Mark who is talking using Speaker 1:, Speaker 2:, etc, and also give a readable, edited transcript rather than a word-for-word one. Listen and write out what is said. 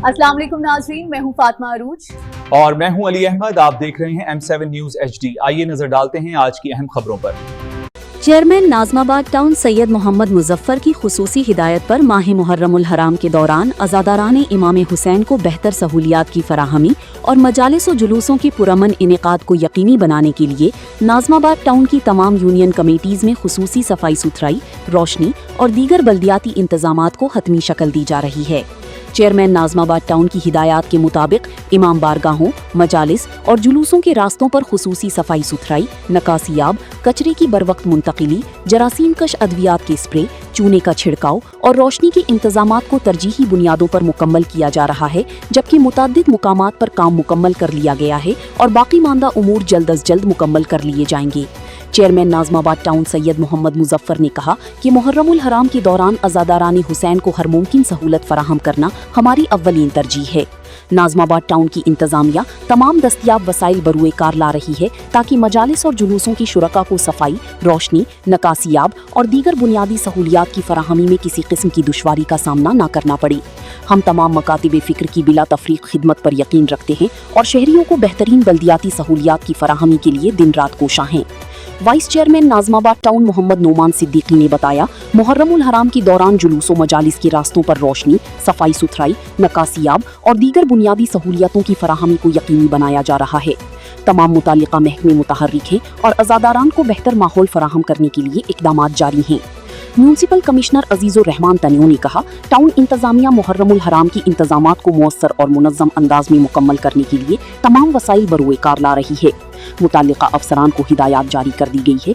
Speaker 1: अस्सलाम वालेकुम नाज़रीन, मैं हूं फातिमा अरूज
Speaker 2: और मैं हूं अली अहमद। आप देख रहे हैं M7 न्यूज़ HD। आइए नजर डालते हैं आज की अहम खबरों पर।
Speaker 3: चेयरमैन नाज़माबाद टाउन सैयद मोहम्मद मुजफ्फर की खुसूसी हिदायत पर माह मुहर्रमुल हराम के दौरान अज़ादारान इमाम हुसैन को बेहतर सहूलियात की फराहमी और मजालिस व जुलूसों के पुरअमन इनेकाद को यकीनी बनाने के लिए नाज़माबाद टाउन की तमाम यूनियन कमेटीज़ में खुसूसी सफाई सुथराई, रोशनी और दीगर बल्दियाती इंतजामात को हतमी शक्ल दी जा रही है। चेयरमैन नाज़माबाद टाउन की हिदायत के मुताबिक इमाम बारगाहों, मजालिस और जुलूसों के रास्तों पर खुसूसी सफाई सुथराई, नकासियाब, कचरे की बरवक्त मुंतकिली, जरासीम कश अद्वियात के स्प्रे, चूने का छिड़काव और रोशनी के इंतजामात को तरजीही बुनियादों पर मुकम्मल किया जा रहा है, जबकि मुतअद्दिद मुकामात पर काम मुकम्मल कर लिया गया है और बाकी मांदा उमूर जल्द अज जल्द मुकम्मल कर लिए जाएंगे। चेयरमैन नाज़माबाद टाउन सैयद मोहम्मद मुजफ्फर ने कहा कि मुहर्रमुल हराम के दौरान अज़ादारान हुसैन को हर मुमकिन सहूलत फराहम करना हमारी अव्वलीन तरजीह है। नाज़माबाद टाउन की इंतजामिया तमाम दस्तयाब वसाइल बरूए कार ला रही है ताकि मजालिस और जुलूसों की शुरका को सफाई, रोशनी, नकासियाब और दीगर बुनियादी सहूलियात की फराहमी में किसी किस्म की दुश्वारी का सामना न करना पड़े। हम तमाम मकातिब फ़िक्र की बिला तफरीक खिदमत पर यकीन रखते हैं और शहरियों को बेहतरीन बल्दियाती सहूलियात की फराहमी के लिए दिन रात कोशां हैं। Vice chairman Nazimabad town Mohammad Noman Siddiqui ने बताया, मुहर्रमुल हराम के दौरान जुलूसों मजालिस के रास्तों पर रोशनी, सफाई सुथराई, नकासियाब और दीगर बुनियादी सहूलियतों की फराहमी को यकीनी बनाया जा रहा है। तमाम मुतालिका महकमे मुतहर्रिक हैं और अज़ादारान को बेहतर माहौल फराहम करने के लिए इक़दामात जारी हैं। म्यूनसिपल कमिश्नर अजीज़ुर रहमान तनियो ने कहा, टाउन इंतजामिया मुहर्रमुल हराम की इंतजामात को मुअस्सर और मुनज़्ज़म अंदाज में मुकम्मल करने के लिए तमाम वसाइल बरूए कार ला रही है। मुतालिका अफसरान को हिदायत जारी कर दी गई है